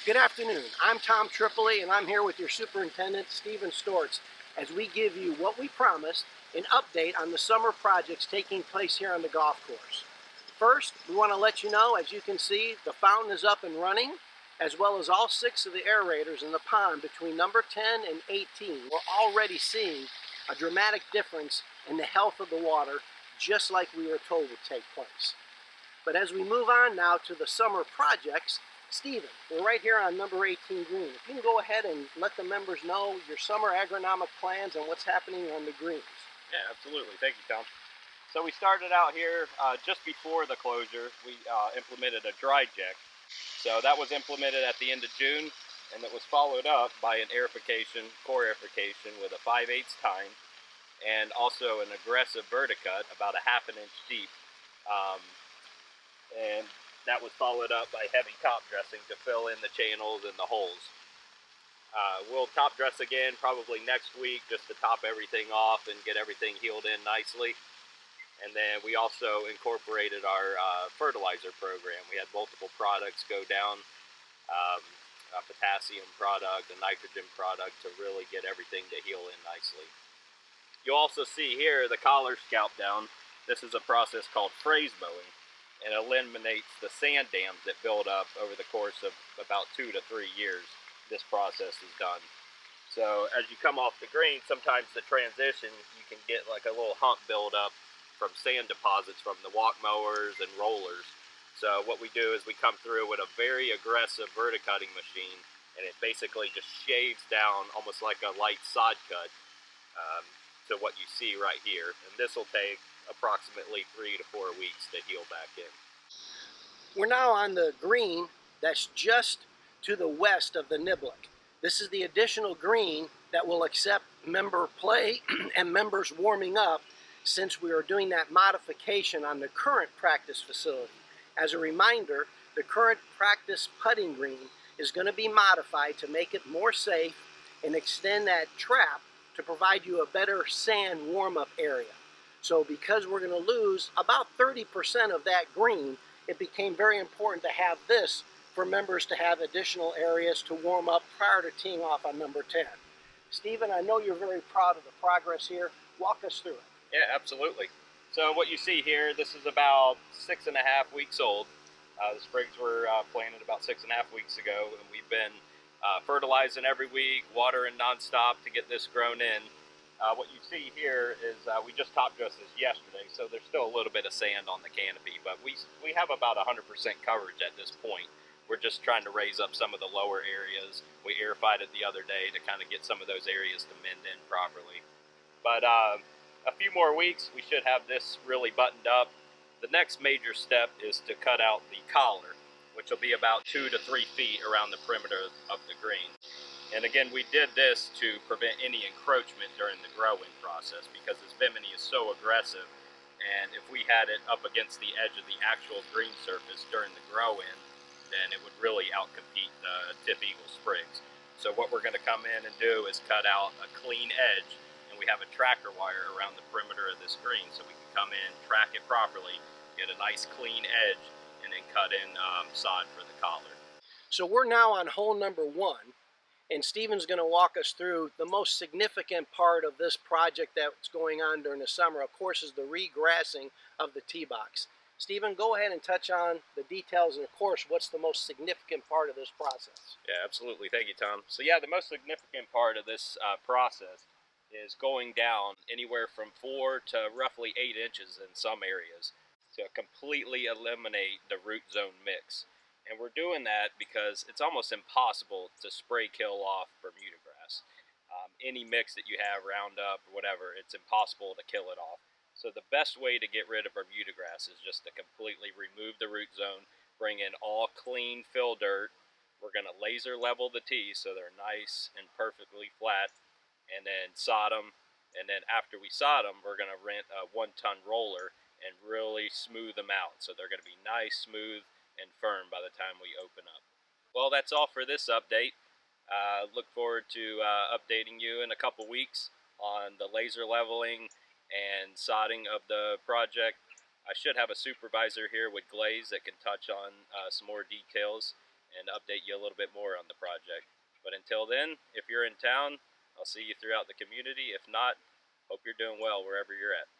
Good afternoon. I'm Tom Tripoli, and I'm here with your superintendent, Stephen Stortz, as we give you what we promised, an update on the summer projects taking place here on the golf course. First, we want to let you know, as you can see, the fountain is up and running, as well as all 6 of the aerators in the pond between number 10 and 18. We're already seeing a dramatic difference in the health of the water, just like we were told would take place. But as we move on now to the summer projects, Stephen, we're right here on number 18 green. If you can go ahead and let the members know your summer agronomic plans and what's happening on the greens. Yeah, absolutely. Thank you, Tom. So we started out here just before the closure. We implemented a dry deck. So that was implemented at the end of June, and it was followed up by an aerification, core aerification with a 5/8 tine, and also an aggressive verticut, about a ½ inch deep. And that was followed up by heavy top dressing to fill in the channels and the holes. We'll top dress again probably next week just to top everything off and get everything healed in nicely. And then we also incorporated our fertilizer program. We had multiple products go down, a potassium product, a nitrogen product, to really get everything to heal in nicely. You'll also see here the collar scalp down. This is a process called phrase mowing, and eliminates the sand dams that build up over the course of about 2 to 3 years. This process is done. So as you come off the green, sometimes the transition, you can get like a little hump build up from sand deposits from the walk mowers and rollers. So what we do is we come through with a very aggressive verticutting machine, and it basically just shaves down almost like a light sod cut to what you see right here. And this will take approximately 3 to 4 weeks to heal back in. We're now on the green that's just to the west of the niblick. This is the additional green that will accept member play and members warming up, since we are doing that modification on the current practice facility. As a reminder, the current practice putting green is going to be modified to make it more safe and extend that trap to provide you a better sand warm-up area. So because we're going to lose about 30% of that green, it became very important to have this for members to have additional areas to warm up prior to teeing off on number 10. Stephen, I know you're very proud of the progress here. Walk us through it. Yeah, absolutely. So what you see here, this is about 6.5 weeks old. The sprigs were planted about 6.5 weeks ago, and we've been fertilizing every week, watering nonstop to get this grown in. What you see here is we just top dressed this yesterday, so there's still a little bit of sand on the canopy, but we have about 100% coverage at this point. We're just trying to raise up some of the lower areas. We aerified it the other day to kind of get some of those areas to mend in properly. But a few more weeks, we should have this really buttoned up. The next major step is to cut out the collar, which will be about 2 to 3 feet around the perimeter of the green. And again, we did this to prevent any encroachment during the grow-in process, because this bimini is so aggressive, and if we had it up against the edge of the actual green surface during the grow-in, then it would really outcompete the tip eagle sprigs. So what we're going to come in and do is cut out a clean edge, and we have a tracker wire around the perimeter of this green, so we can come in, track it properly, get a nice clean edge, and then cut in sod for the collar. So we're now on hole number 1. And Stephen's going to walk us through the most significant part of this project that's going on during the summer, of course, is the regrassing of the tee box. Stephen, go ahead and touch on the details, and of course, what's the most significant part of this process? Yeah, absolutely. Thank you, Tom. So yeah, the most significant part of this process is going down anywhere from 4 to roughly 8 inches in some areas to completely eliminate the root zone mix. And we're doing that because it's almost impossible to spray kill off Bermuda grass. Any mix that you have, Roundup or whatever, it's impossible to kill it off. So the best way to get rid of Bermuda grass is just to completely remove the root zone, bring in all clean fill dirt. We're going to laser level the tees so they're nice and perfectly flat, and then sod them. And then after we sod them, we're going to rent a 1-ton roller and really smooth them out. So they're going to be nice, smooth, and firm by the time we open up. Well, that's all for this update. Look forward to updating you in a couple weeks on the laser leveling and sodding of the project. I should have a supervisor here with glaze that can touch on some more details, and update you a little bit more on the project. But until then, if you're in town, I'll see you throughout the community. If not, hope you're doing well wherever you're at.